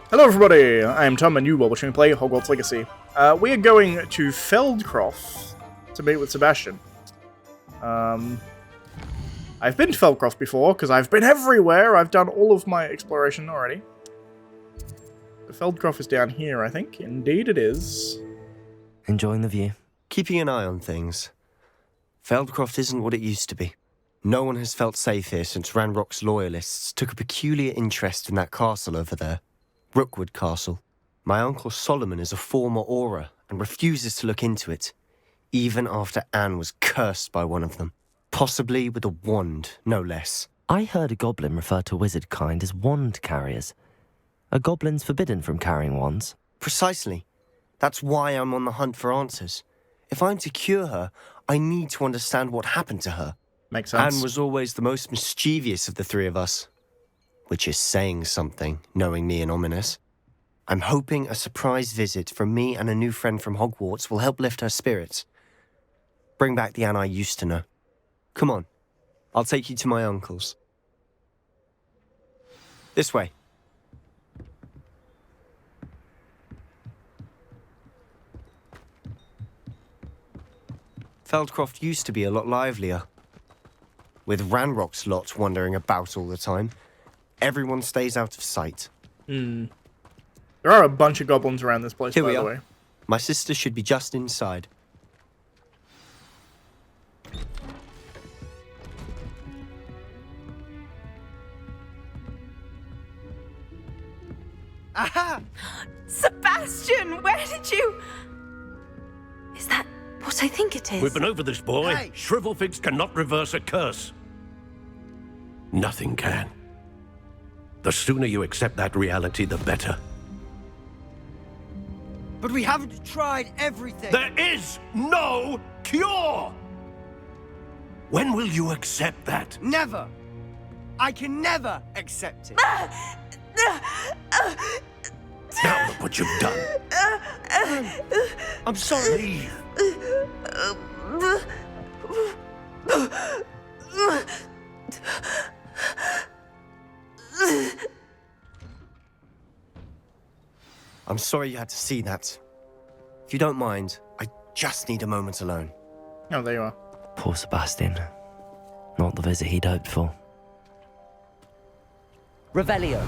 Hello everybody, I am Tom and you are watching me play Hogwarts Legacy. We are going to Feldcroft to meet with Sebastian. I've been to Feldcroft before, because I've been everywhere. I've done all of my exploration already. The Feldcroft is down here, I think. Indeed it is. Enjoying the view? Keeping an eye on things. Feldcroft isn't what it used to be. No one has felt safe here since Ranrock's loyalists took a peculiar interest in that castle over there. Rookwood Castle. My uncle Solomon is a former Auror and refuses to look into it, even after Anne was cursed by one of them. Possibly with a wand, no less. I heard a goblin refer to wizard kind as wand carriers. Are goblins forbidden from carrying wands? Precisely. That's why I'm on the hunt for answers. If I'm to cure her, I need to understand what happened to her. Makes sense. Anne was always the most mischievous of the three of us. Which is saying something, knowing me and Ominous. I'm hoping a surprise visit from me and a new friend from Hogwarts will help lift her spirits. Bring back the Anne I used to know. Come on, I'll take you to my uncle's. This way. Feldcroft used to be a lot livelier. With Ranrock's lot wandering about all the time, everyone stays out of sight. There are a bunch of goblins around this place, Here by we the are. way. My sister should be just inside. Aha! Sebastian, where did you... Is that what I think it is? We've been over this, boy. Hey. Shrivelfigs cannot reverse a curse. Nothing can. The sooner you accept that reality, the better. But we haven't tried everything. There is no cure! When will you accept that? Never. I can never accept it. Now look what you've done. I'm sorry. Leave. I'm sorry you had to see that. If you don't mind, I just need a moment alone. Oh, there you are. Poor Sebastian. Not the visit he'd hoped for. Revelio.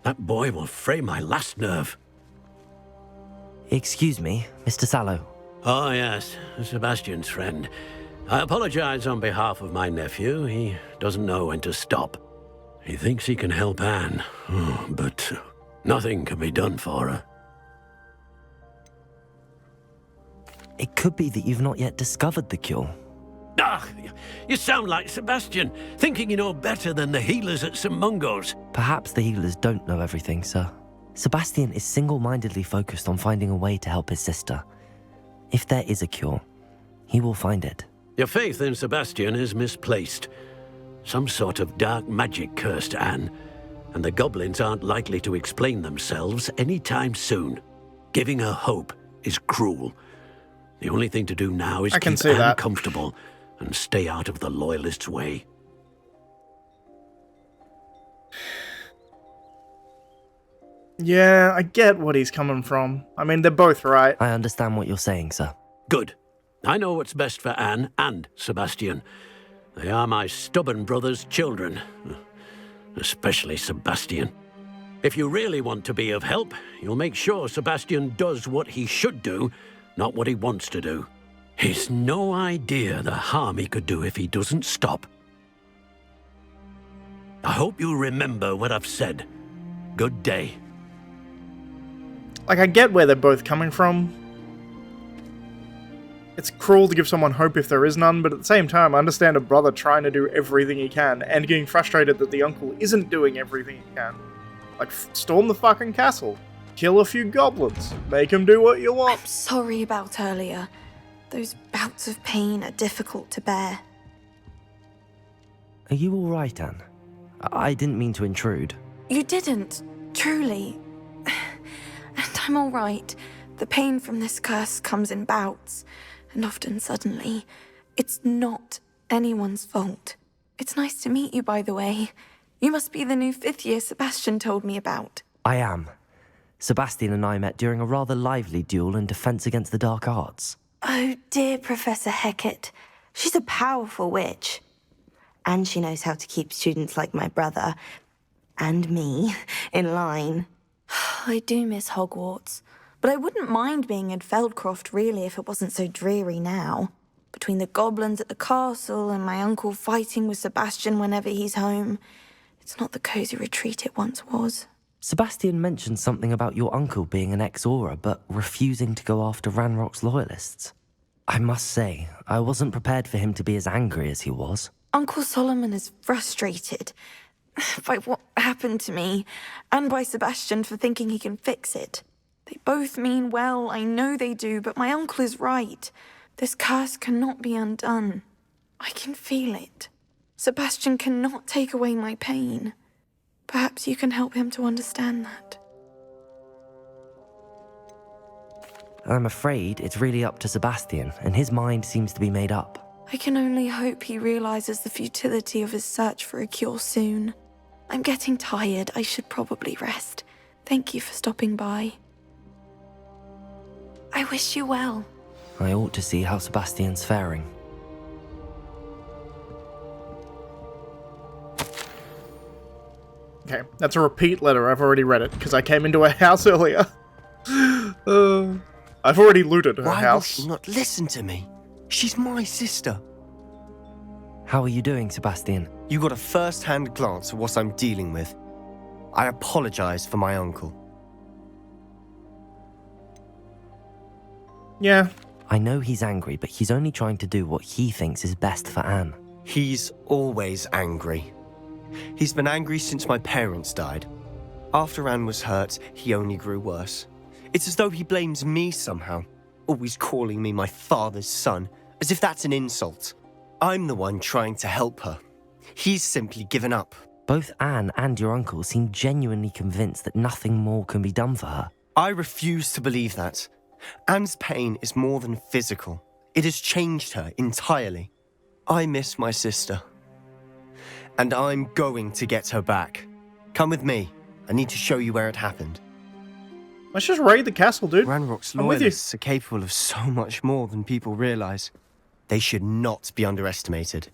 That boy will fray my last nerve. Excuse me, Mr. Sallow. Oh, yes, Sebastian's friend. I apologize on behalf of my nephew. He doesn't know when to stop. He thinks he can help Anne, but nothing can be done for her. It could be that you've not yet discovered the cure. Ah, you sound like Sebastian, thinking you know better than the healers at St. Mungo's. Perhaps the healers don't know everything, sir. Sebastian is single-mindedly focused on finding a way to help his sister. If there is a cure, he will find it. Your faith in Sebastian is misplaced. Some sort of dark magic cursed Anne, and the goblins aren't likely to explain themselves anytime soon. Giving her hope is cruel. The only thing to do now is I can keep see Anne that. comfortable and stay out of the Loyalists' way. Yeah, I get what he's coming from. I mean, they're both right. I understand what you're saying, sir. Good. I know what's best for Anne and Sebastian. They are my stubborn brother's children. Especially Sebastian. If you really want to be of help, you'll make sure Sebastian does what he should do, not what he wants to do. He's no idea the harm he could do if he doesn't stop. I hope you remember what I've said. Good day. Like, I get where they're both coming from. It's cruel to give someone hope if there is none, but at the same time, I understand a brother trying to do everything he can, and getting frustrated that the uncle isn't doing everything he can. Like, storm the fucking castle. Kill a few goblins. Make him do what you want. I'm sorry about earlier. Those bouts of pain are difficult to bear. Are you all right, Anne? I didn't mean to intrude. You didn't, truly. And I'm all right. The pain from this curse comes in bouts, and often suddenly. It's not anyone's fault. It's nice to meet you, by the way. You must be the new 5th year Sebastian told me about. I am. Sebastian and I met during a rather lively duel in Defense Against the Dark Arts. Oh, dear Professor Hecat. She's a powerful witch. And she knows how to keep students like my brother, and me, in line. I do miss Hogwarts, but I wouldn't mind being in Feldcroft really if it wasn't so dreary now. Between the goblins at the castle and my uncle fighting with Sebastian whenever he's home, it's not the cozy retreat it once was. Sebastian mentioned something about your uncle being an ex-Auror, but refusing to go after Ranrock's loyalists. I must say, I wasn't prepared for him to be as angry as he was. Uncle Solomon is frustrated by what happened to me, and by Sebastian for thinking he can fix it. They both mean well, I know they do, but my uncle is right. This curse cannot be undone. I can feel it. Sebastian cannot take away my pain. Perhaps you can help him to understand that. I'm afraid it's really up to Sebastian, and his mind seems to be made up. I can only hope he realizes the futility of his search for a cure soon. I'm getting tired. I should probably rest. Thank you for stopping by. I wish you well. I ought to see how Sebastian's faring. Okay, that's a repeat letter. I've already read it, because I came into her house earlier. I've already looted her Why house. will she not listen to me? She's my sister. How are you doing, Sebastian? You got a first-hand glance at what I'm dealing with. I apologize for my uncle. Yeah. I know he's angry, but he's only trying to do what he thinks is best for Anne. He's always angry. He's been angry since my parents died. After Anne was hurt, he only grew worse. It's as though he blames me somehow, always calling me my father's son, as if that's an insult. I'm the one trying to help her. He's simply given up. Both Anne and your uncle seem genuinely convinced that nothing more can be done for her. I refuse to believe that. Anne's pain is more than physical. It has changed her entirely. I miss my sister. And I'm going to get her back. Come with me. I need to show you where it happened. Let's just raid the castle, dude. Ranrock's I'm with you. loyalists are capable of so much more than people realize. They should not be underestimated.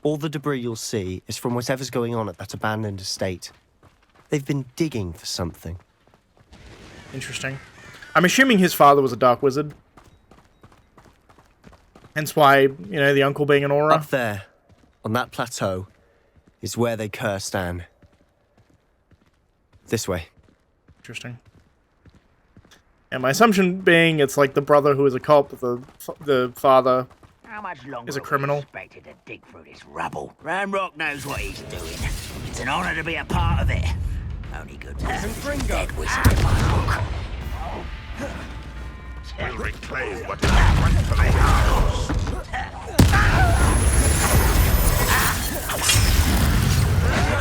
All the debris you'll see is from whatever's going on at that abandoned estate. They've been digging for something. Interesting. I'm assuming his father was a dark wizard. Hence why, you know, the uncle being an aura. Up there, on that plateau, is where they cursed Anne. This way. Interesting. And my assumption being it's like the brother who is a cop, the father How much longer is a are we criminal. expected to dig through this rubble? Ranrock knows what he's doing. It's an honor to be a part of it. Only good dead wizard in my book. We'll reclaim what is rightfully ours.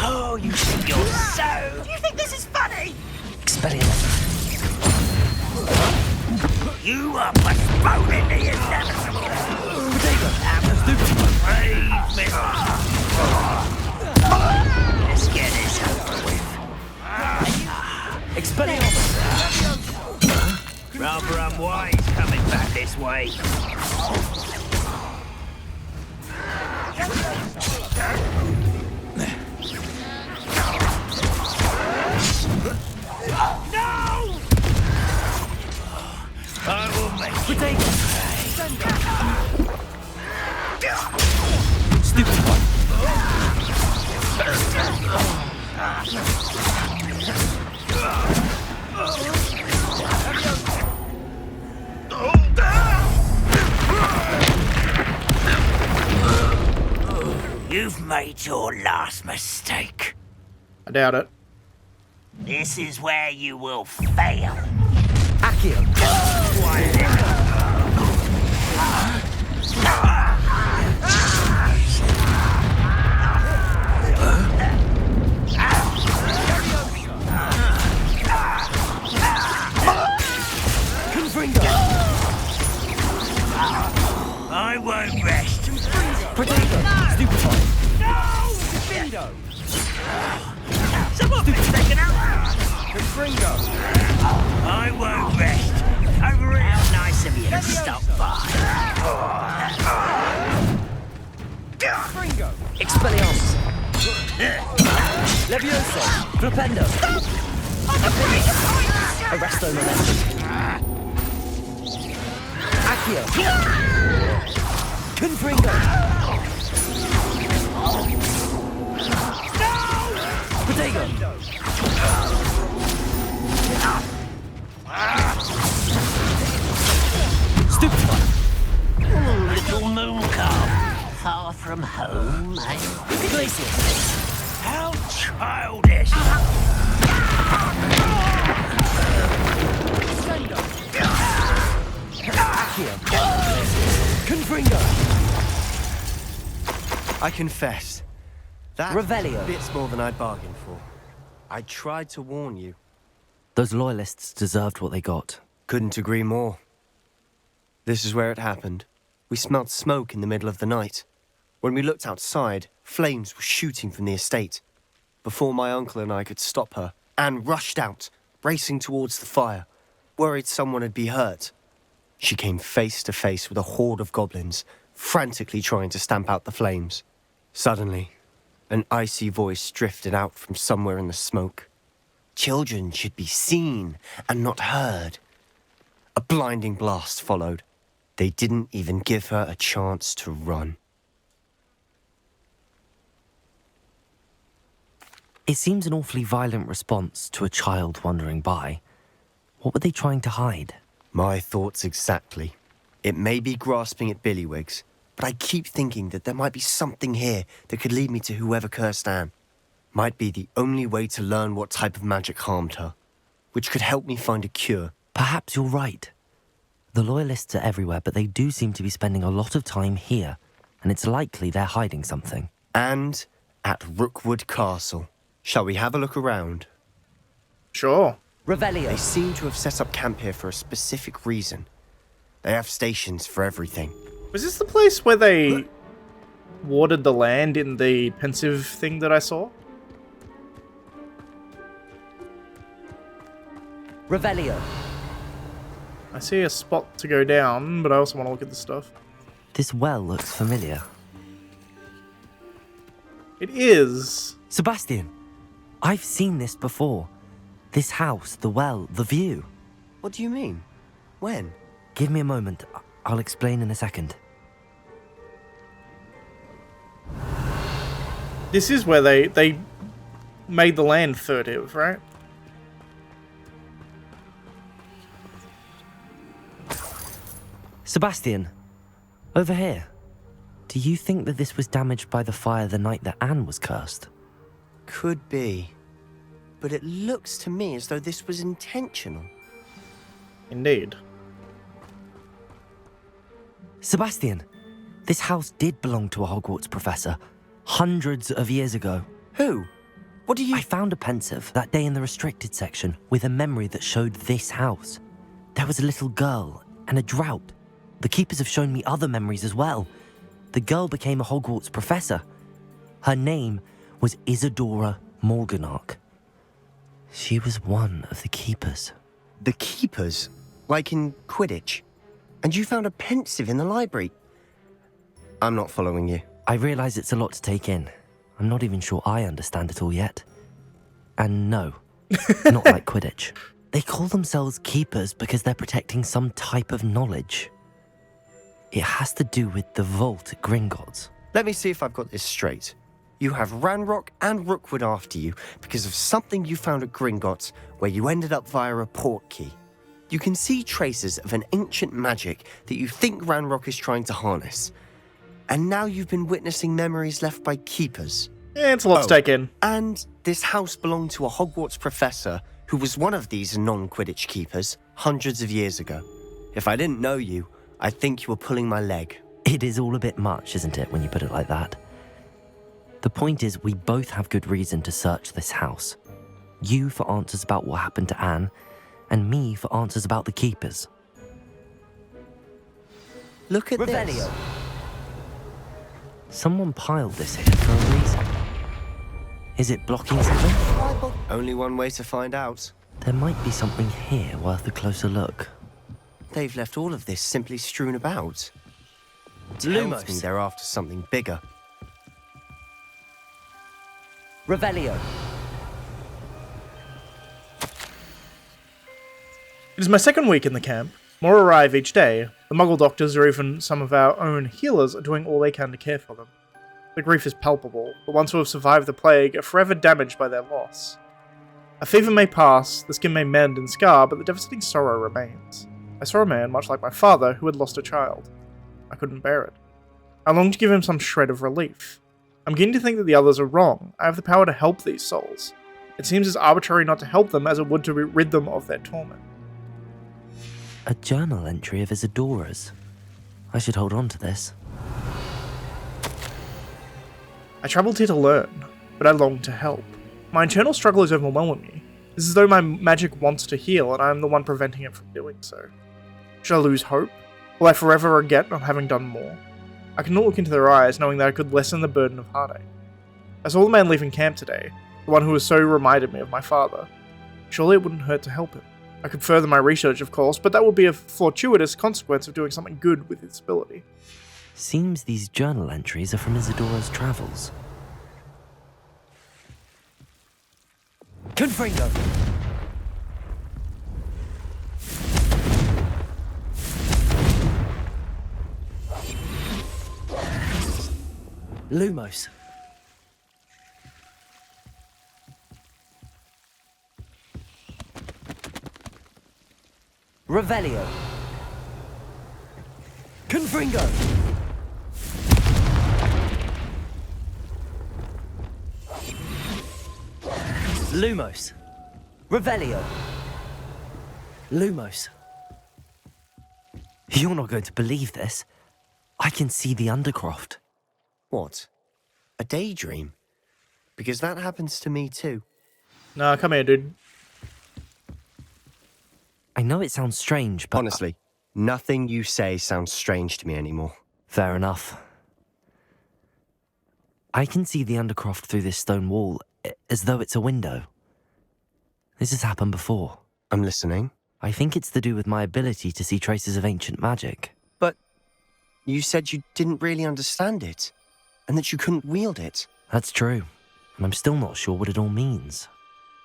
Oh, you think you're so... Do you think this is funny? Expelliarmus. You are postponing the inevitable. Brave mistress. Let's get this over with. Expelliarmus. Rather unwise coming back this way. No! I will make you pay. Stupid one. You've made your last mistake. I doubt it. This is where you will fail. Accio. I won't rest Stupefy. Bindo! Someone been taken out! Confringo! I won't rest. How nice of you to stop by. Confringo! Expelliarmus. Levioso. Flipendo. Arresto Momentum. Accio. Confringo. Protego. Stupefy. Little moon calf. Far from home, eh? Glacius. How childish! Accio. Confringo. I confess, that Revelio. bit's more than I bargained for. I tried to warn you. Those loyalists deserved what they got. Couldn't agree more. This is where it happened. We smelled smoke in the middle of the night. When we looked outside, flames were shooting from the estate. Before my uncle and I could stop her, Anne rushed out, racing towards the fire, worried someone had been hurt. She came face to face with a horde of goblins, frantically trying to stamp out the flames. Suddenly, an icy voice drifted out from somewhere in the smoke. Children should be seen and not heard. A blinding blast followed. They didn't even give her a chance to run. It seems an awfully violent response to a child wandering by. What were they trying to hide? My thoughts exactly. It may be grasping at Billywigs, but I keep thinking that there might be something here that could lead me to whoever cursed Anne. Might be the only way to learn what type of magic harmed her, which could help me find a cure. Perhaps you're right. The loyalists are everywhere, but they do seem to be spending a lot of time here, and it's likely they're hiding something. And at Rookwood Castle. Shall we have a look around? Sure. Revelio. They seem to have set up camp here for a specific reason. They have stations for everything. Was this the place where they watered the land in the pensive thing that I saw? Revelio. I see a spot to go down, but I also want to look at the stuff. This well looks familiar. It is. Sebastian, I've seen this before. This house, the well, the view. What do you mean? When? Give me a moment. I'll explain in a second. This is where they made the land furtive, right? Sebastian, over here. Do you think that this was damaged by the fire the night that Anne was cursed? Could be. But it looks to me as though this was intentional. Indeed. Sebastian, this house did belong to a Hogwarts professor, hundreds of years ago. Who? What do you... I found a pensive that day in the restricted section with a memory that showed this house. There was a little girl and a drought. The keepers have shown me other memories as well. The girl became a Hogwarts professor. Her name was Isadora Morganach. She was one of the keepers. The keepers? Like in Quidditch? And you found a pensive in the library? I'm not following you. I realise it's a lot to take in. I'm not even sure I understand it all yet. And no, not like Quidditch. They call themselves keepers because they're protecting some type of knowledge. It has to do with the vault at Gringotts. Let me see if I've got this straight. You have Ranrock and Rookwood after you because of something you found at Gringotts where you ended up via a port key. You can see traces of an ancient magic that you think Ranrock is trying to harness. And now you've been witnessing memories left by keepers. Yeah, it's a lot to take in. And this house belonged to a Hogwarts professor who was one of these non-Quidditch keepers hundreds of years ago. If I didn't know you, I'd think you were pulling my leg. It is all a bit much, isn't it, when you put it like that? The point is, we both have good reason to search this house. You for answers about what happened to Anne, and me for answers about the keepers. Look at Revelio. this. Someone piled this here for a reason. Is it blocking something? Only one way to find out. There might be something here worth a closer look. They've left all of this simply strewn about. Tells me they're after something bigger. Revelio. It is my second week in the camp. More arrive each day. The Muggle doctors or even some of our own healers are doing all they can to care for them. The grief is palpable. The ones who have survived the plague are forever damaged by their loss. A fever may pass, the skin may mend and scar, but the devastating sorrow remains. I saw a man, much like my father, who had lost a child. I couldn't bear it. I longed to give him some shred of relief. I'm beginning to think that the others are wrong. I have the power to help these souls. It seems as arbitrary not to help them as it would to rid them of their torment. A journal entry of Isadora's. I should hold on to this. I travelled here to learn, but I long to help. My internal struggle is overwhelming me. It's as though my magic wants to heal, and I am the one preventing it from doing so. Should I lose hope? Will I forever regret not having done more? I cannot look into their eyes, knowing that I could lessen the burden of heartache. I saw the man leaving camp today, the one who so reminded me of my father. Surely it wouldn't hurt to help him. I could further my research, of course, but that would be a fortuitous consequence of doing something good with its ability. Seems these journal entries are from Isadora's travels. Confringo. Lumos. Revelio. Confringo. Lumos. Revelio. Lumos. You're not going to believe this. I can see the Undercroft. What? A daydream? Because that happens to me too. Nah, come here, dude. I know it sounds strange, but... Honestly, nothing you say sounds strange to me anymore. Fair enough. I can see the Undercroft through this stone wall, as though it's a window. This has happened before. I'm listening. I think it's to do with my ability to see traces of ancient magic. But you said you didn't really understand it, and that you couldn't wield it. That's true, and I'm still not sure what it all means.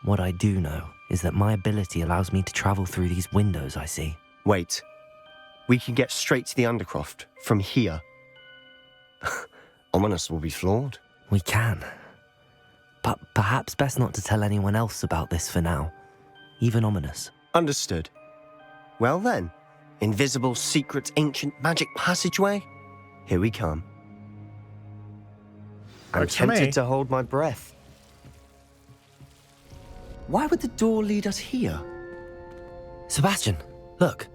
What I do know is that my ability allows me to travel through these windows I see. Wait. We can get straight to the Undercroft from here. Ominous will be flawed. We can. But perhaps best not to tell anyone else about this for now. Even Ominous. Understood. Well then, invisible, secret, ancient magic passageway? Here we come. I'm Works for me. tempted to hold my breath. Why would the door lead us here? Sebastian, look.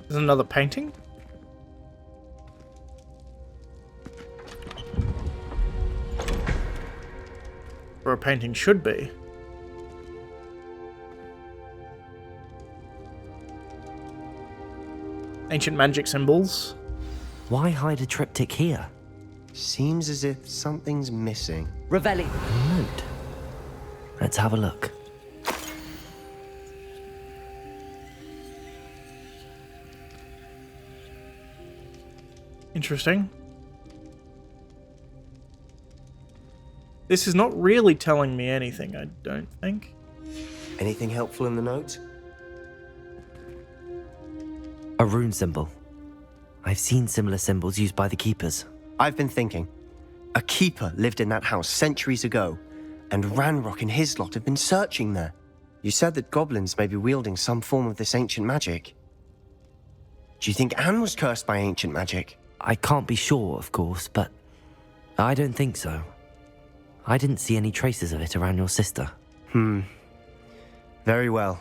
There's another painting? Or a painting should be. Ancient magic symbols. Why hide a triptych here? Seems as if something's missing. Revelio. A note. Let's have a look. Interesting. This is not really telling me anything, I don't think. Anything helpful in the note? A rune symbol. I've seen similar symbols used by the keepers. I've been thinking. A keeper lived in that house centuries ago, and Ranrock and his lot have been searching there. You said that goblins may be wielding some form of this ancient magic. Do you think Anne was cursed by ancient magic? I can't be sure, of course, but I don't think so. I didn't see any traces of it around your sister. Very well.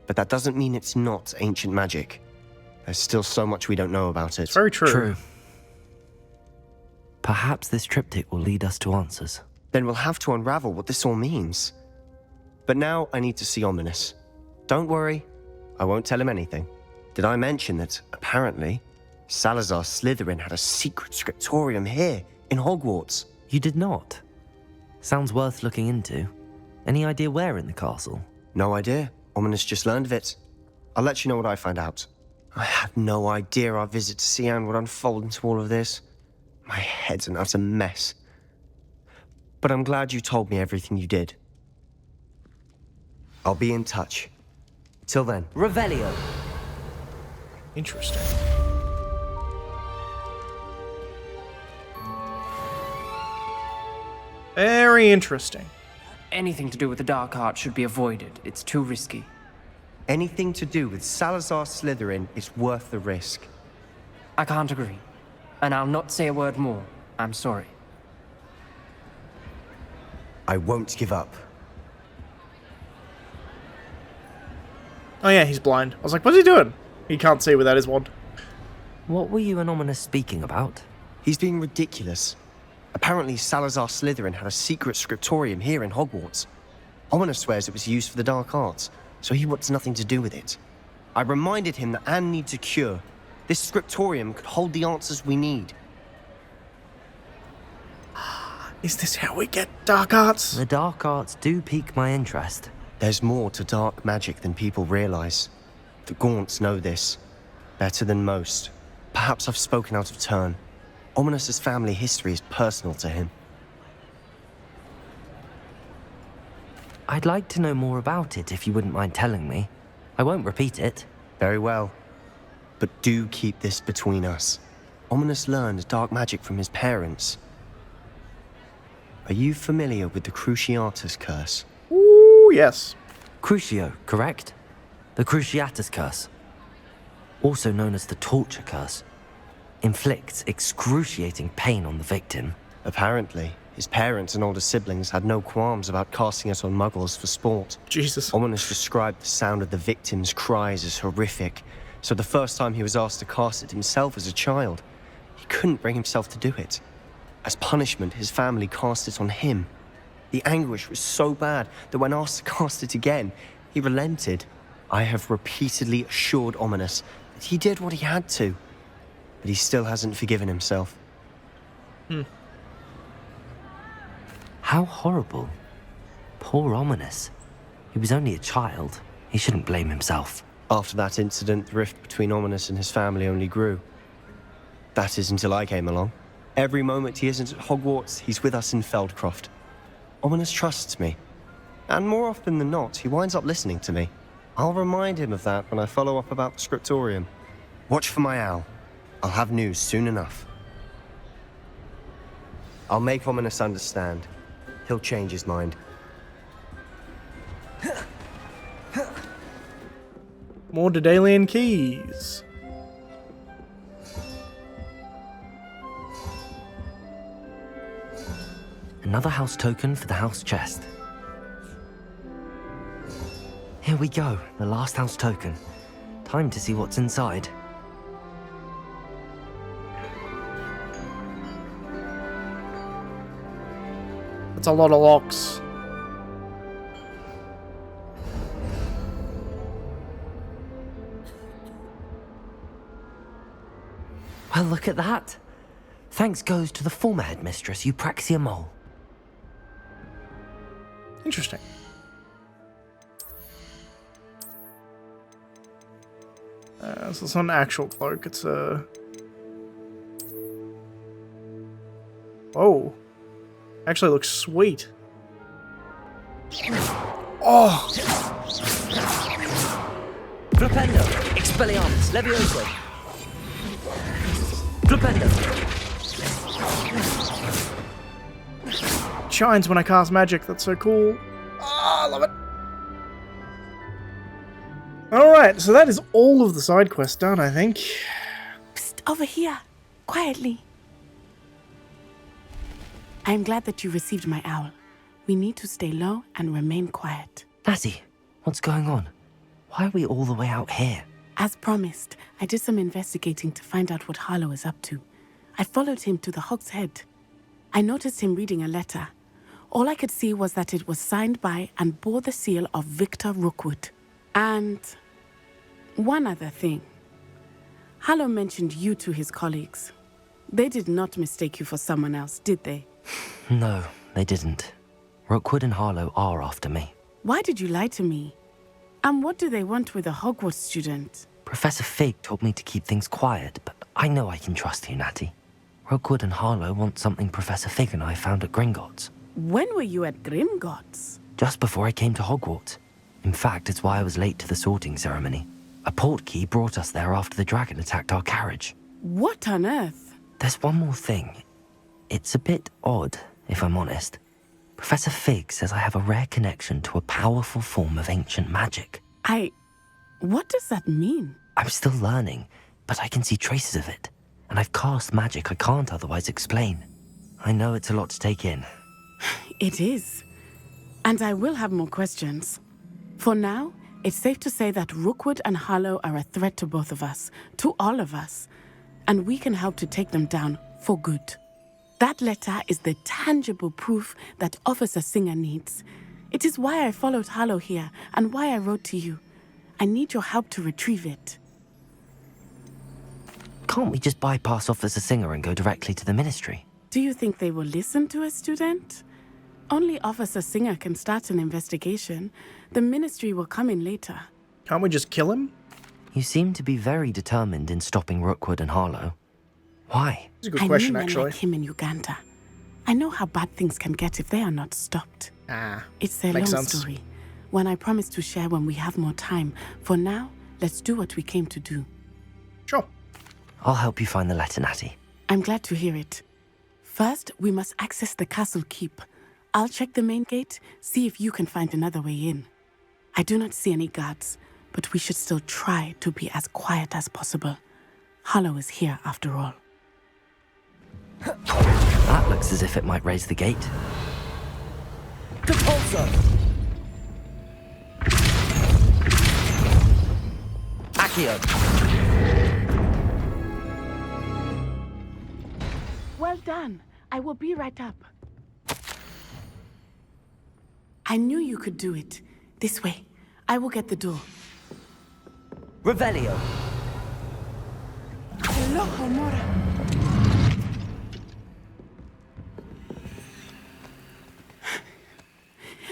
But that doesn't mean it's not ancient magic. There's still so much we don't know about it. It's very true. True. Perhaps this triptych will lead us to answers. Then we'll have to unravel what this all means. But now I need to see Ominous. Don't worry, I won't tell him anything. Did I mention that, apparently, Salazar Slytherin had a secret scriptorium here, in Hogwarts? You did not. Sounds worth looking into. Any idea where in the castle? No idea. Ominous just learned of it. I'll let you know what I find out. I had no idea our visit to Cian would unfold into all of this. My head's an utter mess. But I'm glad you told me everything you did. I'll be in touch. Till then. Revelio. Interesting. Very interesting. Anything to do with the dark art should be avoided. It's too risky. Anything to do with Salazar Slytherin is worth the risk. I can't agree. And I'll not say a word more. I'm sorry. I won't give up. Oh yeah, he's blind. I was like, what's he doing? He can't see without his wand. What were you and Ominous speaking about? He's being ridiculous. Apparently, Salazar Slytherin had a secret scriptorium here in Hogwarts. Ominous swears it was used for the dark arts, so he wants nothing to do with it. I reminded him that Anne needs a cure. This scriptorium could hold the answers we need. Is this how we get dark arts? The dark arts do pique my interest. There's more to dark magic than people realize. The Gaunts know this. Better than most. Perhaps I've spoken out of turn. Ominous's family history is personal to him. I'd like to know more about it if you wouldn't mind telling me. I won't repeat it. Very well. But do keep this between us. Ominous learned dark magic from his parents. Are you familiar with the Cruciatus Curse? Ooh, yes. Crucio, correct? The Cruciatus Curse. Also known as the Torture Curse. Inflicts excruciating pain on the victim. Apparently, his parents and older siblings had no qualms about casting it on muggles for sport. Jesus. Ominous described the sound of the victim's cries as horrific, so the first time he was asked to cast it himself as a child, he couldn't bring himself to do it. As punishment, his family cast it on him. The anguish was so bad that when asked to cast it again, he relented. I have repeatedly assured Ominous that he did what he had to, but he still hasn't forgiven himself. How horrible. Poor Ominous. He was only a child. He shouldn't blame himself. After that incident, the rift between Ominous and his family only grew. That is until I came along. Every moment he isn't at Hogwarts, he's with us in Feldcroft. Ominous trusts me. And more often than not, he winds up listening to me. I'll remind him of that when I follow up about the scriptorium. Watch for my owl. I'll have news soon enough. I'll make Ominous understand. He'll change his mind. More Daedalian keys. Another house token for the house chest. Here we go, the last house token. Time to see what's inside. That's a lot of locks. Well, look at that. Thanks goes to the former headmistress, Eupraxia Mole. Interesting. So it's not an actual cloak, it's a... Whoa. Actually looks sweet. Oh! Flipendo. Expelliarmus. Levioso. Flipendo. Shines when I cast magic, that's so cool. Oh, I love it. Alright, so that is all of the side quests done, I think. Psst, over here. Quietly. I am glad that you received my owl. We need to stay low and remain quiet. Natty, what's going on? Why are we all the way out here? As promised, I did some investigating to find out what Harlow is up to. I followed him to the Hog's Head. I noticed him reading a letter. All I could see was that it was signed by and bore the seal of Victor Rookwood. And One other thing. Harlow mentioned you to his colleagues. They did not mistake you for someone else, did they? No, they didn't. Rookwood and Harlow are after me. Why did you lie to me? And what do they want with a Hogwarts student? Professor Fig told me to keep things quiet, but I know I can trust you, Natty. Rookwood and Harlow want something Professor Fig and I found at Gringotts. When were you at Gringotts? Just before I came to Hogwarts. In fact, it's why I was late to the sorting ceremony. A portkey brought us there after the dragon attacked our carriage. What on earth? There's one more thing. It's a bit odd, if I'm honest. Professor Fig says I have a rare connection to a powerful form of ancient magic. What does that mean? I'm still learning, but I can see traces of it. And I've cast magic I can't otherwise explain. I know it's a lot to take in. It is. And I will have more questions. For now, it's safe to say that Rookwood and Harlow are a threat to both of us, to all of us. And we can help to take them down for good. That letter is the tangible proof that Officer Singer needs. It is why I followed Harlow here and why I wrote to you. I need your help to retrieve it. Can't we just bypass Officer Singer and go directly to the Ministry? Do you think they will listen to a student? Only Officer Singer can start an investigation. The Ministry will come in later. Can't we just kill him? You seem to be very determined in stopping Rookwood and Harlow. Why? It's a good question, I knew actually. men like him in Uganda. I know how bad things can get if they are not stopped. It's a long makes sense. story. One I promise to share when we have more time. For now, let's do what we came to do. Sure. I'll help you find the letter, Natty. I'm glad to hear it. First, we must access the castle keep. I'll check the main gate, see if you can find another way in. I do not see any guards, but we should still try to be as quiet as possible. Harlow is here after all. That looks as if it might raise the gate. Compulso! Accio! Well done. I will be right up. I knew you could do it. This way. I will get the door. Revelio! Hello, Homora.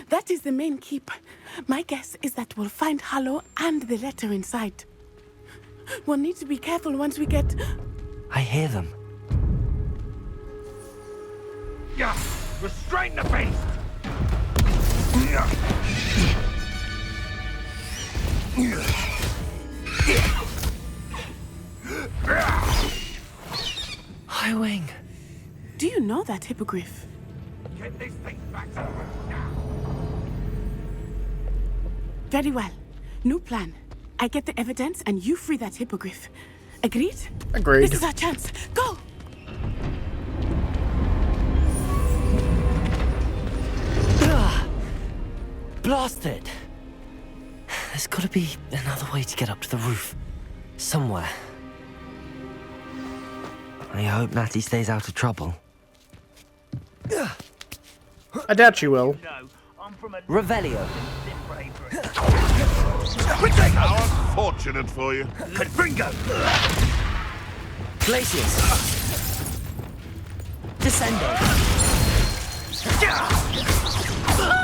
That is the main keep. My guess is that we'll find Harlow and the letter inside. We'll need to be careful once we get... I hear them. Yeah, restrain the beast! High Wing. Do you know that hippogriff? Get this thing back to the room now. Very well. New plan. I get the evidence and you free that hippogriff. Agreed? Agreed. This is our chance. Go! Blast it! There's gotta be another way to get up to the roof. Somewhere. I hope Natty stays out of trouble. I doubt you will. Revelio! How unfortunate for you. Confringo! Glacius! Descendo!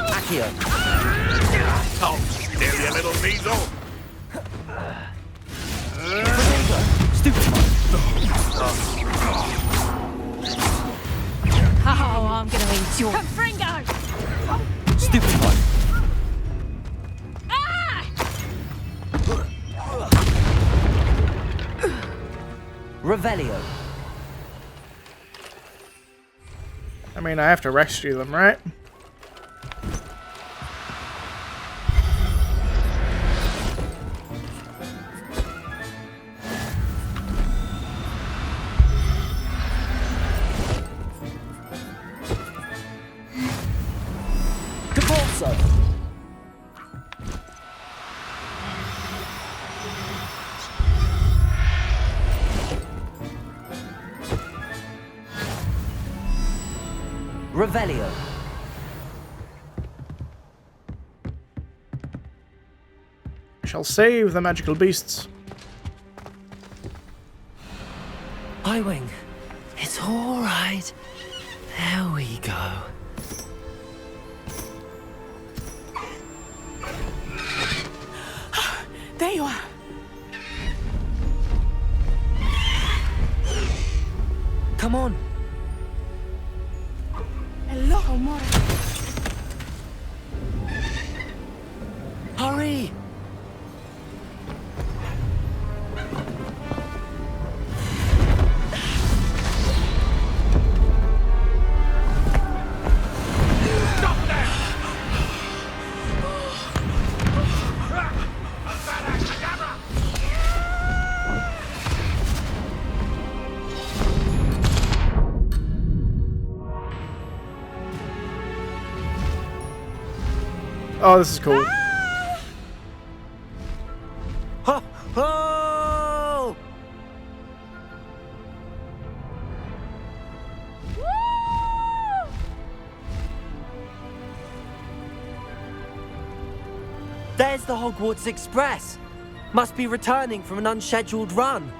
Accio! Oh, still, you little weasel. Oh, I'm gonna endure. Confringo! Stupid one! Revelio! I mean, I have to rescue them, right? Compulso! Revelio! shall save the magical beasts. Highwing, it's all right. There we go. There you are. Come on. Hello, Mora. Hurry! Oh, this is cool. Ho! Ho! There's the Hogwarts Express. Must be returning from an unscheduled run.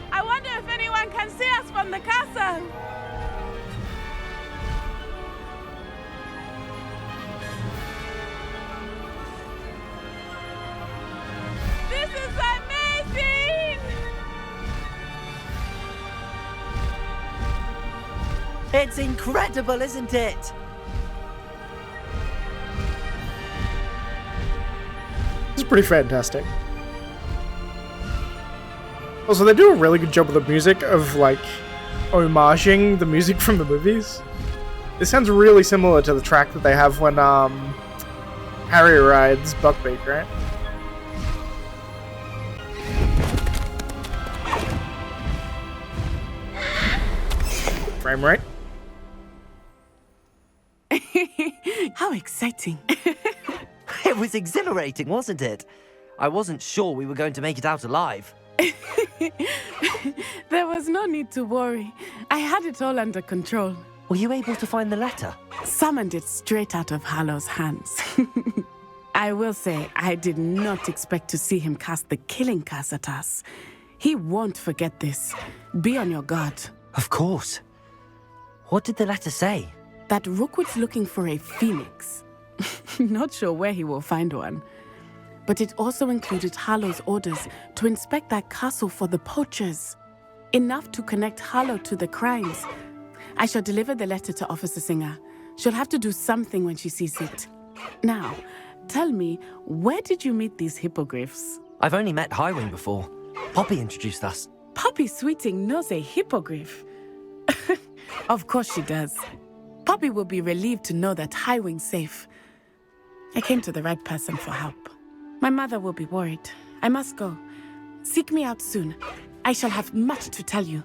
I wonder if anyone can see us from the castle. This is amazing! It's incredible, isn't it? This is pretty fantastic. Also, they do a really good job with the music of, like, homaging the music from the movies. This sounds really similar to the track that they have when, Harry rides Buckbeak, right? Frame rate. How exciting. It was exhilarating, wasn't it? I wasn't sure we were going to make it out alive. There was no need to worry. I had it all under control. Were you able to find the letter? Summoned it straight out of Hallow's hands. I will say, I did not expect to see him cast the killing curse at us. He won't forget this. Be on your guard. Of course. What did the letter say? That Rookwood's looking for a phoenix. Not sure where he will find one. But it also included Hallow's orders to inspect that castle for the poachers. Enough to connect Hallow to the crimes. I shall deliver the letter to Officer Singer. She'll have to do something when she sees it. Now, tell me, where did you meet these hippogriffs? I've only met Highwing before. Poppy introduced us. Poppy Sweeting knows a hippogriff. Of course she does. Poppy will be relieved to know that Highwing's safe. I came to the right person for help. My mother will be worried. I must go. Seek me out soon. I shall have much to tell you.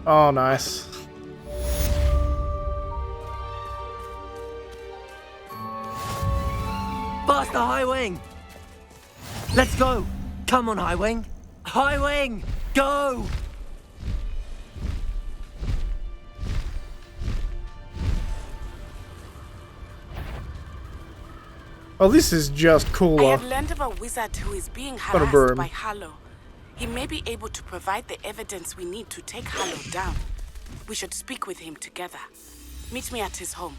Oh, nice. Faster, Highwing! Let's go! Come on, Highwing! Highwing! Go! Oh, this is just I cooler. have learned of a wizard who is being Got a harassed burn. by Hallow. He may be able to provide the evidence we need to take Hallow down. We should speak with him together. Meet me at his home.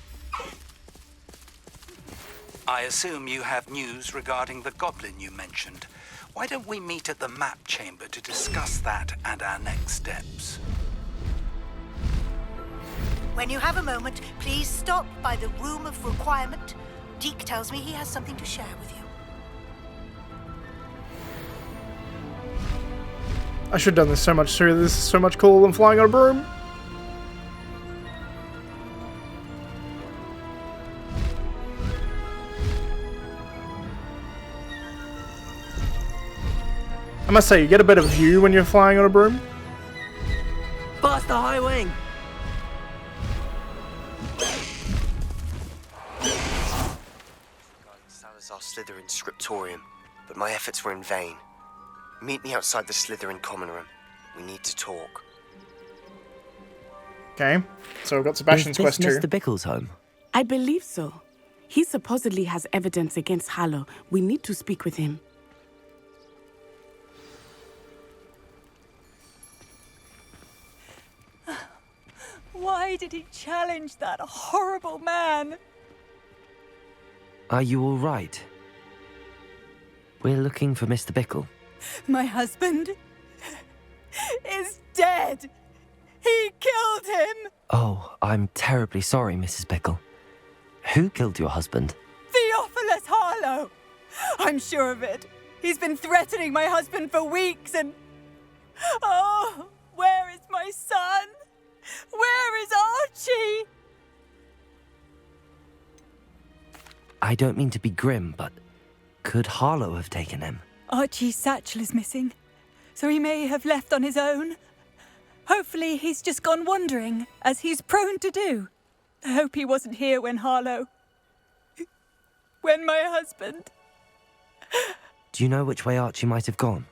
I assume you have news regarding the goblin you mentioned. Why don't we meet at the map chamber to discuss that and our next steps? When you have a moment, please stop by the Room of Requirement. Deke tells me he has something to share with you. I should have done this so much sooner. This is so much cooler than flying on a broom. I must say, you get a better view when you're flying on a broom. Past the high wing! Salazar Slytherin scriptorium, but my efforts were in vain. Meet me outside the Slytherin common room. We need to talk. Okay, so we've got Sebastian's quest too. Is this Mr. Bickle's home? I believe so. He supposedly has evidence against Harlow. We need to speak with him. Why did he challenge that horrible man? Are you all right? We're looking for Mr. Bickle. My husband is dead. He killed him. Oh, I'm terribly sorry, Mrs. Bickle. Who killed your husband? Theophilus Harlow. I'm sure of it. He's been threatening my husband for weeks and... Oh, where is my son? Where is Archie? I don't mean to be grim, but could Harlow have taken him? Archie's satchel is missing, so he may have left on his own. Hopefully he's just gone wandering, as he's prone to do. I hope he wasn't here when when my husband... Do you know which way Archie might have gone?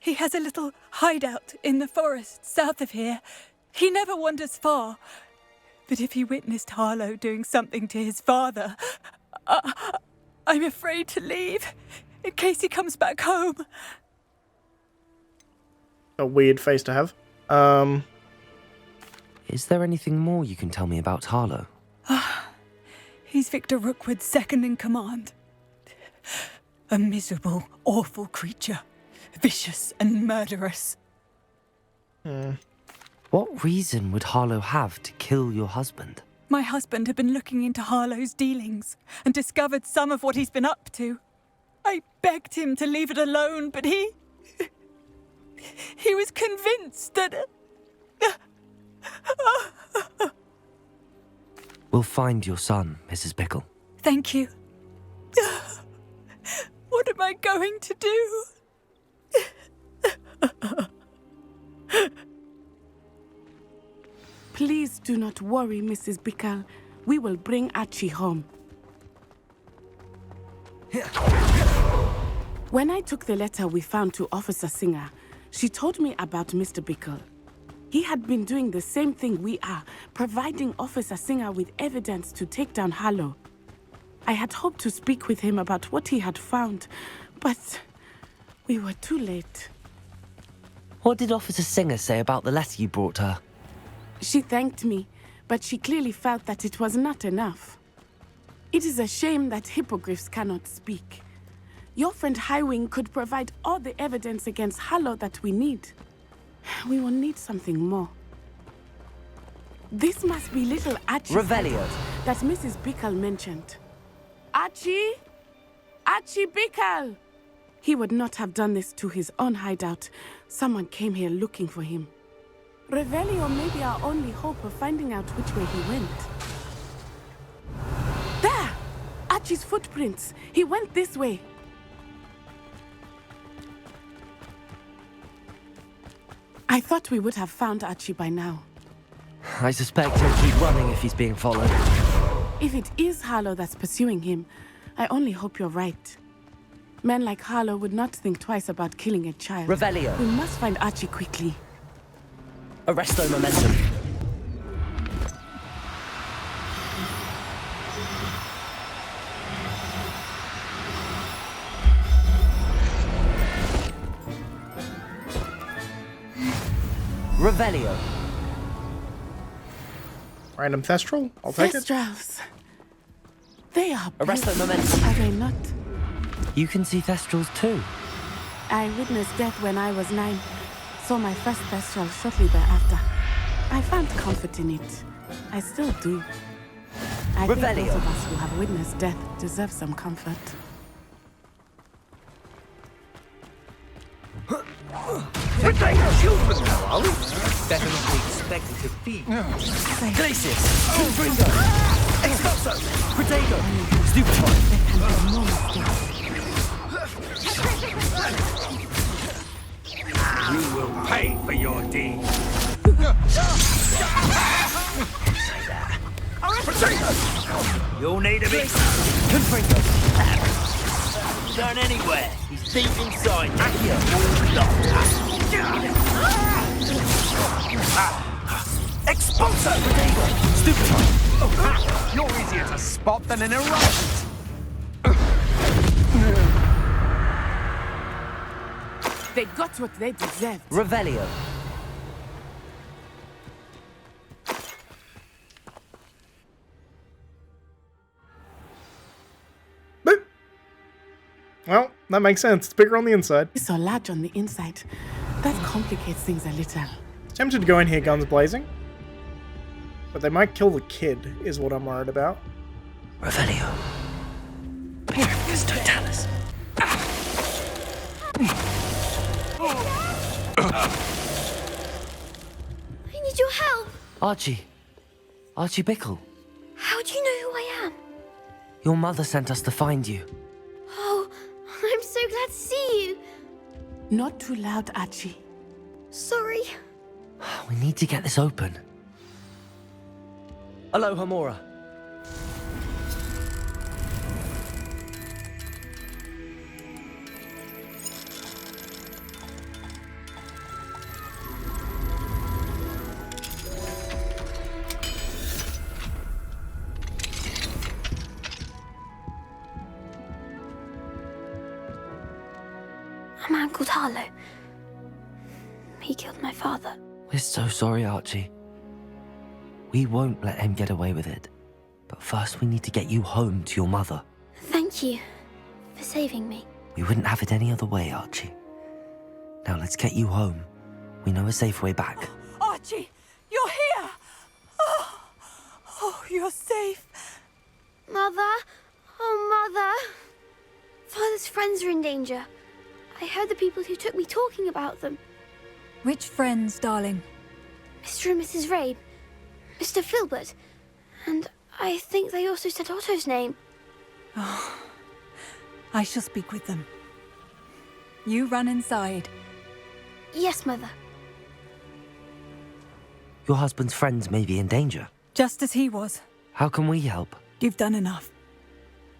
He has a little hideout in the forest south of here. He never wanders far. But if he witnessed Harlow doing something to his father, I'm afraid to leave, in case he comes back home. A weird face to have. Is there anything more you can tell me about Harlow? He's Victor Rookwood's second in command. A miserable, awful creature. Vicious and murderous. What reason would Harlow have to kill your husband? My husband had been looking into Harlow's dealings and discovered some of what he's been up to. I begged him to leave it alone, but he was convinced that... We'll find your son, Mrs. Bickle. Thank you. What am I going to do? Please do not worry, Mrs. Bickle. We will bring Archie home. When I took the letter we found to Officer Singer, she told me about Mr. Bickle. He had been doing the same thing we are, providing Officer Singer with evidence to take down Harlow. I had hoped to speak with him about what he had found, but we were too late. What did Officer Singer say about the letter you brought her? She thanked me, but she clearly felt that it was not enough. It is a shame that hippogriffs cannot speak. Your friend Highwing could provide all the evidence against Harlow that we need. We will need something more. This must be little Archie Revelio that Mrs. Bickle mentioned. Archie? Archie Bickle! He would not have done this to his own hideout. Someone came here looking for him. Revelio may be our only hope of finding out which way he went. There! Archie's footprints. He went this way. I thought we would have found Archie by now. I suspect he'll keep running if he's being followed. If it is Harlow that's pursuing him, I only hope you're right. Men like Harlow would not think twice about killing a child. Revelio. We must find Archie quickly. Arresto momentum. Revelio. Random Thestral? I'll take it. Thestrals. They are Arresto momentum. Are they not? You can see Thestrals too. I witnessed death when I was 9. Saw my first Thestral shortly thereafter. I found comfort in it. I still do. I think those of us who have witnessed death deserve some comfort. Definitely expected to feed. Glacius! Confringo! Expulso! Protego! Stupefy! You will pay for your deeds. You'll need a bit. Confringo! Going anywhere. He's deep inside. Accio! Expulso! Protego! Stupefy! You're easier to spot than an eruption. They got what they deserved. Revelio! Boop. Well, that makes sense. It's bigger on the inside. It's so large on the inside. That complicates things a little. Tempted to go in here guns blazing. But they might kill the kid, is what I'm worried about. Revelio. Perimus Totalis. I need your help. Archie. Archie Bickle. How do you know who I am? Your mother sent us to find you. Oh, I'm so glad to see you. Not too loud, Archie. Sorry. We need to get this open. Aloha Mora. A man called Harlow. He killed my father. We're so sorry, Archie. We won't let him get away with it. But first we need to get you home to your mother. Thank you for saving me. We wouldn't have it any other way, Archie. Now let's get you home. We know a safe way back. Archie, you're here! Oh, you're safe. Mother? Oh, Mother. Father's friends are in danger. I heard the people who took me talking about them. Which friends, darling? Mr. and Mrs. Rabe. Mr. Filbert. And I think they also said Otto's name. Oh, I shall speak with them. You run inside. Yes, Mother. Your husband's friends may be in danger. Just as he was. How can we help? You've done enough.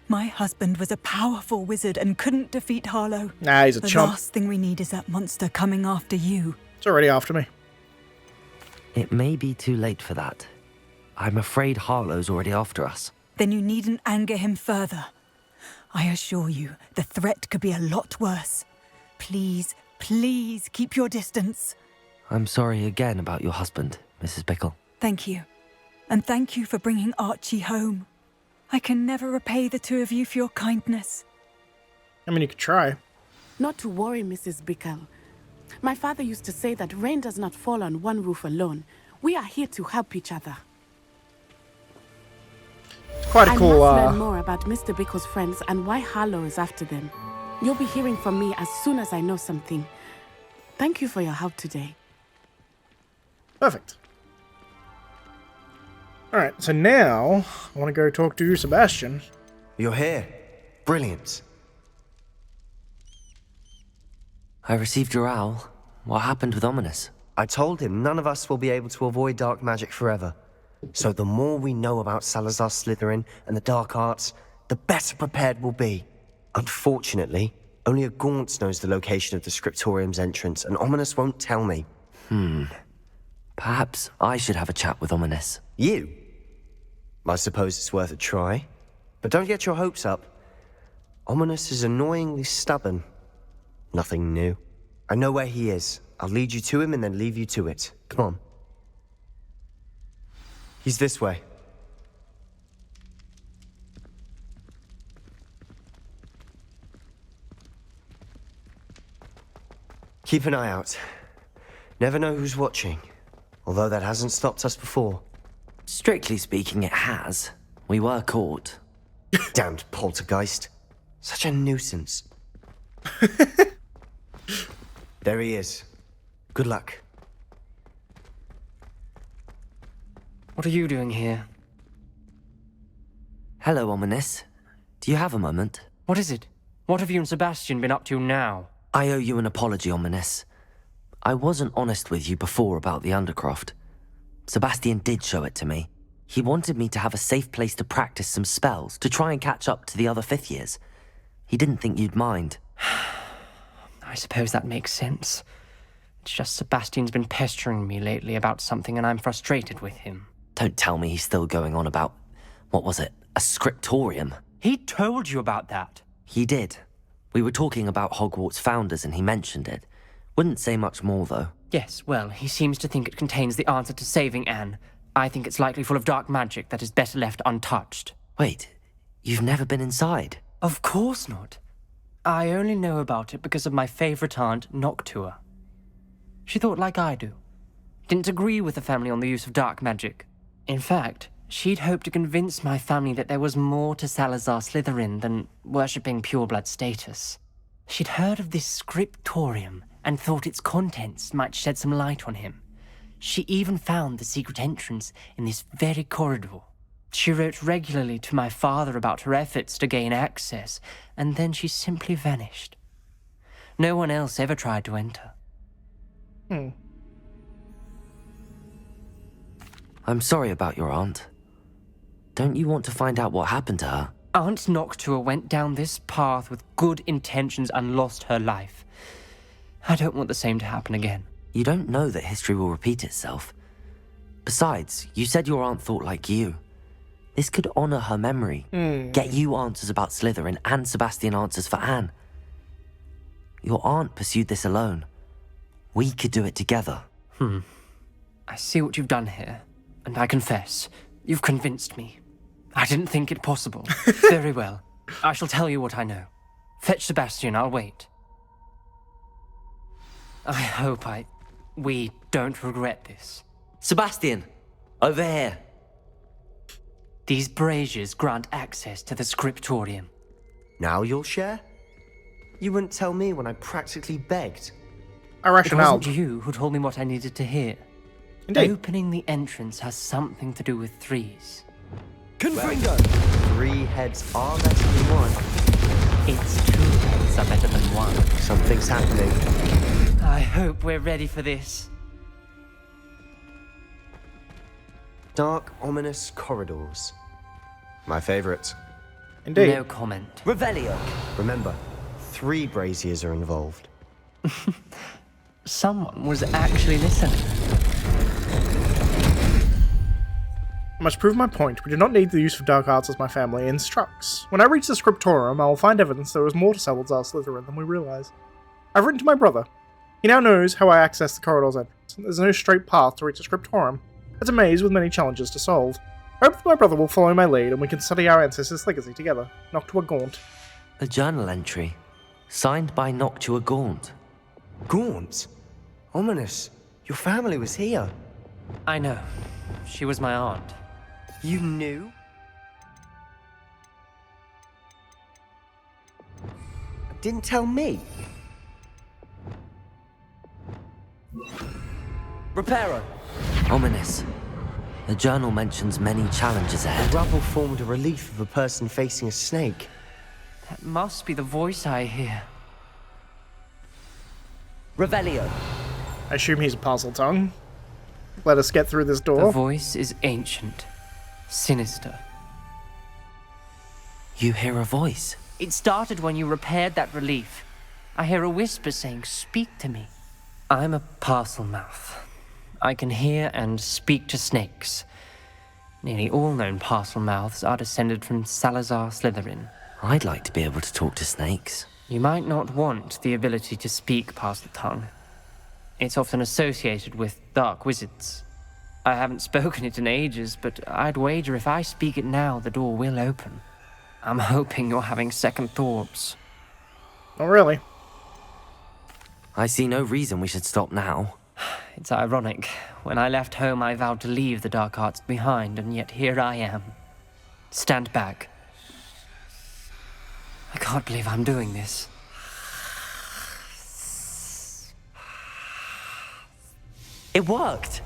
My husband was a powerful wizard and couldn't defeat Harlow. Nah, he's a chump. The last thing we need is that monster coming after you. It's already after me. It may be too late for that. I'm afraid Harlow's already after us. Then you needn't anger him further. I assure you, the threat could be a lot worse. Please, please keep your distance. I'm sorry again about your husband, Mrs. Bickle. Thank you. And thank you for bringing Archie home. I can never repay the two of you for your kindness. I mean, you could try. Not to worry, Mrs. Bickle. My father used to say that rain does not fall on one roof alone. We are here to help each other. Quite a cool, I must learn more about Mr. Bickle's friends and why Harlow is after them. You'll be hearing from me as soon as I know something. Thank you for your help today. Perfect. Alright, so now I want to go talk to Sebastian. You're here. Brilliant. I received your owl. What happened with Ominous? I told him none of us will be able to avoid dark magic forever. So the more we know about Salazar Slytherin and the dark arts, the better prepared we'll be. Unfortunately, only a Gaunt knows the location of the Scriptorium's entrance, and Ominous won't tell me. Perhaps I should have a chat with Ominous. You? I suppose it's worth a try. But don't get your hopes up. Ominous is annoyingly stubborn. Nothing new. I know where he is. I'll lead you to him and then leave you to it. Come on. He's this way. Keep an eye out. Never know who's watching. Although that hasn't stopped us before. Strictly speaking, it has. We were caught. Damned poltergeist. Such a nuisance. There he is. Good luck. What are you doing here? Hello, Ominous. Do you have a moment? What is it? What have you and Sebastian been up to now? I owe you an apology, Ominous. I wasn't honest with you before about the Undercroft. Sebastian did show it to me. He wanted me to have a safe place to practice some spells, to try and catch up to the other 5th years. He didn't think you'd mind. I suppose that makes sense. It's just Sebastian's been pestering me lately about something and I'm frustrated with him. Don't tell me he's still going on about, what was it, a scriptorium? He told you about that? He did. We were talking about Hogwarts founders and he mentioned it. Wouldn't say much more, though. Yes, well, he seems to think it contains the answer to saving Anne. I think it's likely full of dark magic that is better left untouched. Wait, you've never been inside? Of course not. I only know about it because of my favourite aunt, Noctua. She thought like I do. Didn't agree with the family on the use of dark magic. In fact, she'd hoped to convince my family that there was more to Salazar Slytherin than worshipping pureblood status. She'd heard of this scriptorium and thought its contents might shed some light on him. She even found the secret entrance in this very corridor. She wrote regularly to my father about her efforts to gain access, and then she simply vanished. No one else ever tried to enter. I'm sorry about your aunt. Don't you want to find out what happened to her? Aunt Noctua went down this path with good intentions and lost her life. I don't want the same to happen again. You don't know that history will repeat itself. Besides, you said your aunt thought like you. This could honor her memory. Get you answers about Slytherin and Sebastian answers for Anne. Your aunt pursued this alone. We could do it together. I see what you've done here, and I confess, you've convinced me. I didn't think it possible. Very well. I shall tell you what I know. Fetch Sebastian, I'll wait. I hope we don't regret this. Sebastian! Over here! These braziers grant access to the scriptorium. Now you'll share? You wouldn't tell me when I practically begged. I rationale. It wasn't you who told me what I needed to hear. Indeed. Opening the entrance has something to do with threes. Confringo! 3 heads are better than 1. It's 2 heads are better than 1. Something's happening. I hope we're ready for this. Dark, ominous corridors. My favorite. Indeed. No comment. Revelio! Remember, 3 braziers are involved. Someone was actually listening. I must prove my point. We do not need the use of dark arts as my family instructs. When I reach the scriptorium, I will find evidence there is more to Salazar Slytherin than we realize. I've written to my brother. He now knows how I access the corridor's entrance. There's no straight path to reach the scriptorium. It's a maze with many challenges to solve. I hope that my brother will follow my lead and we can study our ancestors' legacy together. Noctua Gaunt. A journal entry. Signed by Noctua Gaunt. Gaunt? Ominous. Your family was here. I know. She was my aunt. You knew? Didn't tell me. Reparo! Ominous. The journal mentions many challenges ahead. The rubble formed a relief of a person facing a snake. That must be the voice I hear. Revelio. I assume he's a puzzle tongue. Let us get through this door. The voice is ancient. Sinister. You hear a voice? It started when you repaired that relief. I hear a whisper saying, "Speak to me." I'm a parcel mouth. I can hear and speak to snakes. Nearly all known parcel mouths are descended from Salazar Slytherin. I'd like to be able to talk to snakes. You might not want the ability to speak parcel tongue. It's often associated with dark wizards. I haven't spoken it in ages, but I'd wager if I speak it now, the door will open. I'm hoping you're having second thoughts. Not really. I see no reason we should stop now. It's ironic. When I left home, I vowed to leave the dark arts behind, and yet here I am. Stand back. I can't believe I'm doing this. It worked!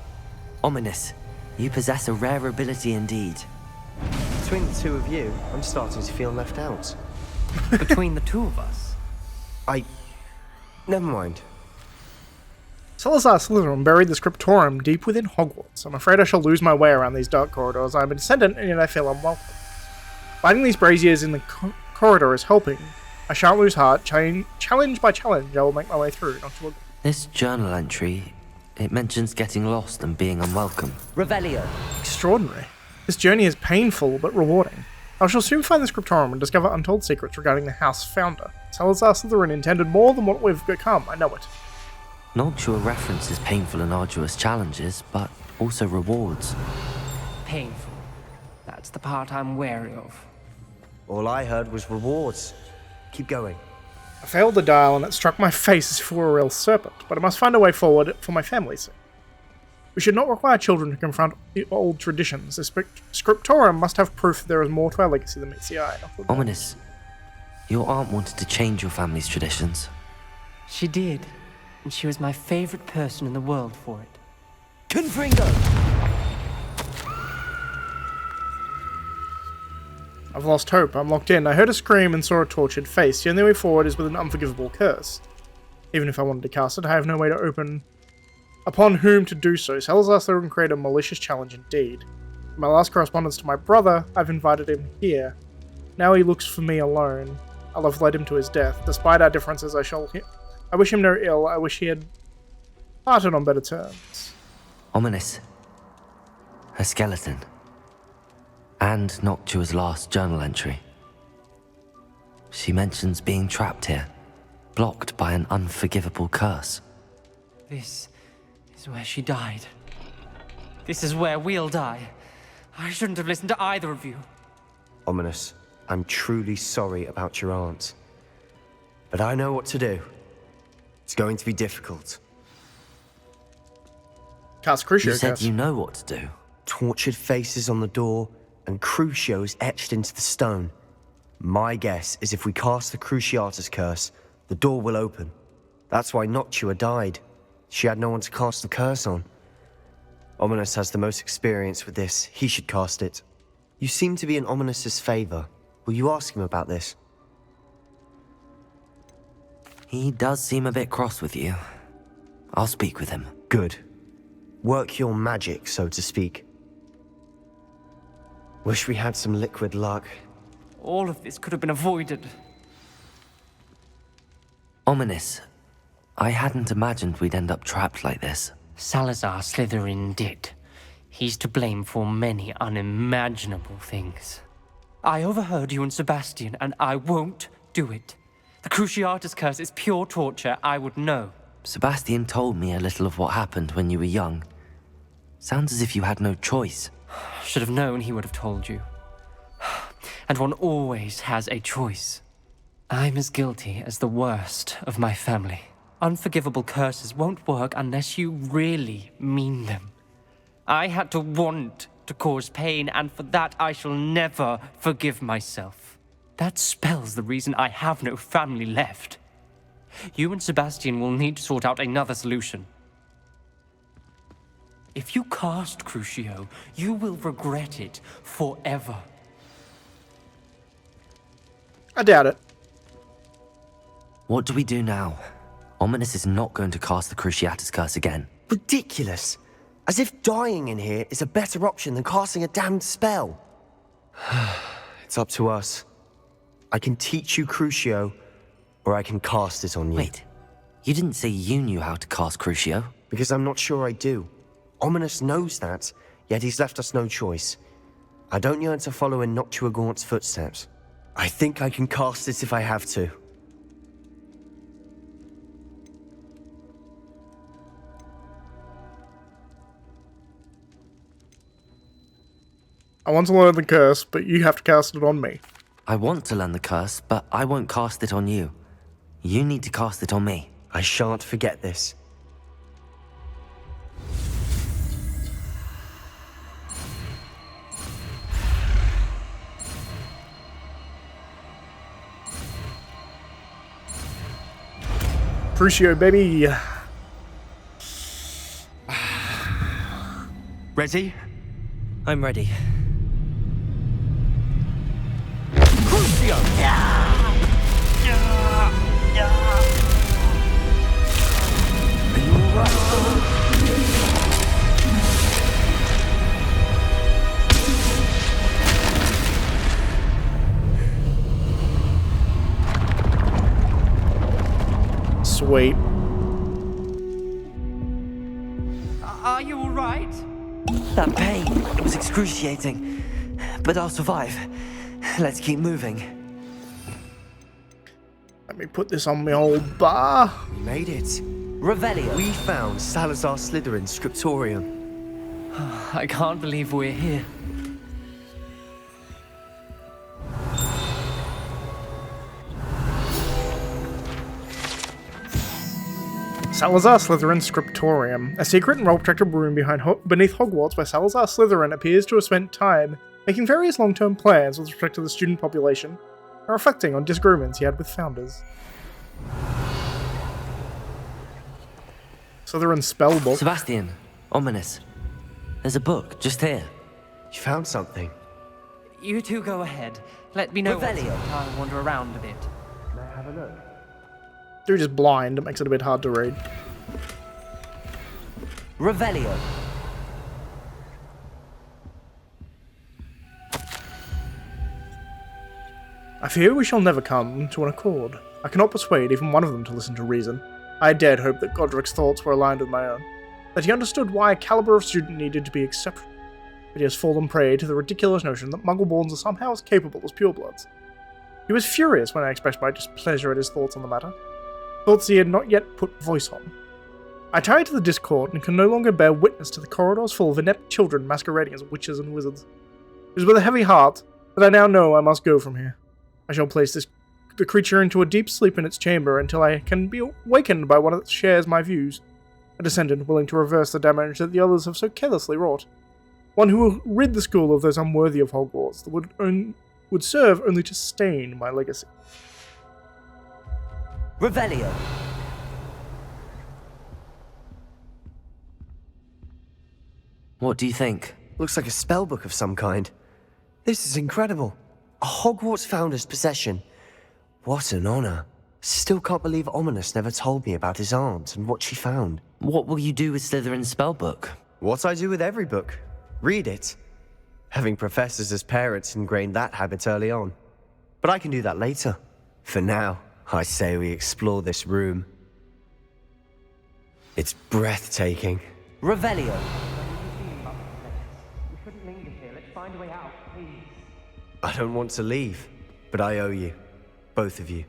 Ominous, you possess a rare ability indeed. Between the two of you, I'm starting to feel left out. Between the two of us? Never mind. Salazar Slytherin buried the scriptorium deep within Hogwarts. I'm afraid I shall lose my way around these dark corridors. I am a descendant, and yet I feel unwelcome. Finding these braziers in the corridor is helping. I shan't lose heart. Challenge by challenge, I will make my way through. This journal entry, it mentions getting lost and being unwelcome. Revelio. Extraordinary. This journey is painful, but rewarding. I shall soon find the scriptorium and discover untold secrets regarding the house founder. Salazar Slytherin intended more than what we've become, I know it. Noctua references painful and arduous challenges, but also rewards. Painful. That's the part I'm wary of. All I heard was rewards. Keep going. I failed the dial and it struck my face as if it were a real serpent, but I must find a way forward for my family's sake. We should not require children to confront the old traditions. The scriptorium must have proof there is more to our legacy than meets the eye. Ominous, your aunt wanted to change your family's traditions. She did, and she was my favorite person in the world for it. Confringo! I've lost hope. I'm locked in. I heard a scream and saw a tortured face. The only way forward is with an unforgivable curse. Even if I wanted to cast it, I have no way to open upon whom to do so. Salazar Slytherin created a malicious challenge indeed. In my last correspondence to my brother, I've invited him here. Now he looks for me alone. I'll have led him to his death. Despite our differences, I wish him no ill. I wish he had parted on better terms. Ominous. Her skeleton. And Noctua's last journal entry. She mentions being trapped here, blocked by an unforgivable curse. This is where she died. This is where we'll die. I shouldn't have listened to either of you. Ominous, I'm truly sorry about your aunt. But I know what to do. It's going to be difficult. Cast Crucio. You said you know what to do. Tortured faces on the door, and Crucios etched into the stone. My guess is if we cast the Cruciatus curse, the door will open. That's why Noctua died. She had no one to cast the curse on. Ominous has the most experience with this. He should cast it. You seem to be in Ominous's favor. Will you ask him about this? He does seem a bit cross with you. I'll speak with him. Good. Work your magic, so to speak. Wish we had some liquid luck. All of this could have been avoided. Ominous. I hadn't imagined we'd end up trapped like this. Salazar Slytherin did. He's to blame for many unimaginable things. I overheard you and Sebastian, and I won't do it. The Cruciatus curse is pure torture, I would know. Sebastian told me a little of what happened when you were young. Sounds as if you had no choice. Should have known he would have told you. And one always has a choice. I'm as guilty as the worst of my family. Unforgivable curses won't work unless you really mean them. I had to want to cause pain, and for that I shall never forgive myself. That spells the reason I have no family left. You and Sebastian will need to sort out another solution. If you cast Crucio, you will regret it forever. I doubt it. What do we do now? Ominous is not going to cast the Cruciatus curse again. Ridiculous! As if dying in here is a better option than casting a damned spell. It's up to us. I can teach you Crucio, or I can cast it on you. Wait, you didn't say you knew how to cast Crucio? Because I'm not sure I do. Ominous knows that, yet he's left us no choice. I don't yearn to follow in Noctua Gaunt's footsteps. I think I can cast it if I have to. I want to learn the curse, but you have to cast it on me. I want to learn the curse, but I won't cast it on you. You need to cast it on me. I shan't forget this. Crucio, baby. Ready? I'm ready. Crucio! Sweet. Are you all right? That pain, it was excruciating. But I'll survive. Let's keep moving. Let me put this on my old bar. We made it. Revelio. We found Salazar Slytherin's scriptorium. I can't believe we're here. Salazar Slytherin's Scriptorium, a secret and well-protected room beneath Hogwarts where Salazar Slytherin appears to have spent time making various long-term plans with respect to the student population and reflecting on disagreements he had with founders. Slytherin's spellbook. Sebastian, ominous. There's a book just here. You found something. You two go ahead. Let me know. Revelio. I'll wander around a bit. May I have a look? Dude is blind, it makes it a bit hard to read. Revelio. I fear we shall never come to an accord. I cannot persuade even one of them to listen to reason. I dared hope that Godric's thoughts were aligned with my own, that he understood why a caliber of student needed to be exceptional, but he has fallen prey to the ridiculous notion that Muggleborns are somehow as capable as purebloods. He was furious when I expressed my displeasure at his thoughts on the matter, thoughts he had not yet put voice on. I tied to the discord and can no longer bear witness to the corridors full of inept children masquerading as witches and wizards. It is with a heavy heart that I now know I must go from here. I shall place the creature into a deep sleep in its chamber until I can be awakened by one that shares my views, a descendant willing to reverse the damage that the others have so carelessly wrought, one who will rid the school of those unworthy of Hogwarts that would serve only to stain my legacy. Revelio. What do you think? Looks like a spellbook of some kind. This is incredible. A Hogwarts founder's possession. What an honor. Still can't believe Ominous never told me about his aunt and what she found. What will you do with Slytherin's spellbook? What I do with every book. Read it. Having professors as parents ingrained that habit early on. But I can do that later. For now, I say we explore this room. It's breathtaking. Revelio. We couldn't linger here. Let's find a way out, please. I don't want to leave, but I owe you. Both of you.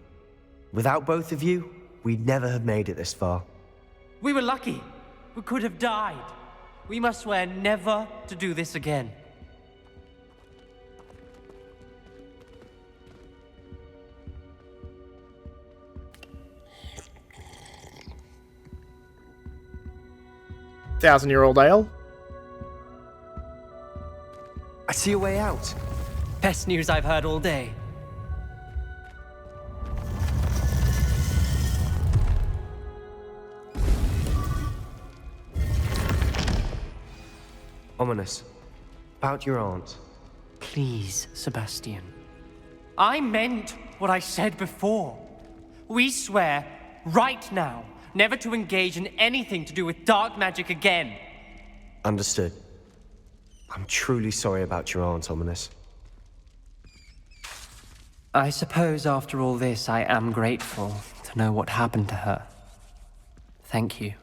Without both of you, we'd never have made it this far. We were lucky. We could have died. We must swear never to do this again. Thousand-year-old ale. I see a way out. Best news I've heard all day. Ominous. About your aunt. Please, Sebastian. I meant what I said before. We swear, right now, never to engage in anything to do with dark magic again. Understood. I'm truly sorry about your aunt, Ominous. I suppose after all this, I am grateful to know what happened to her. Thank you.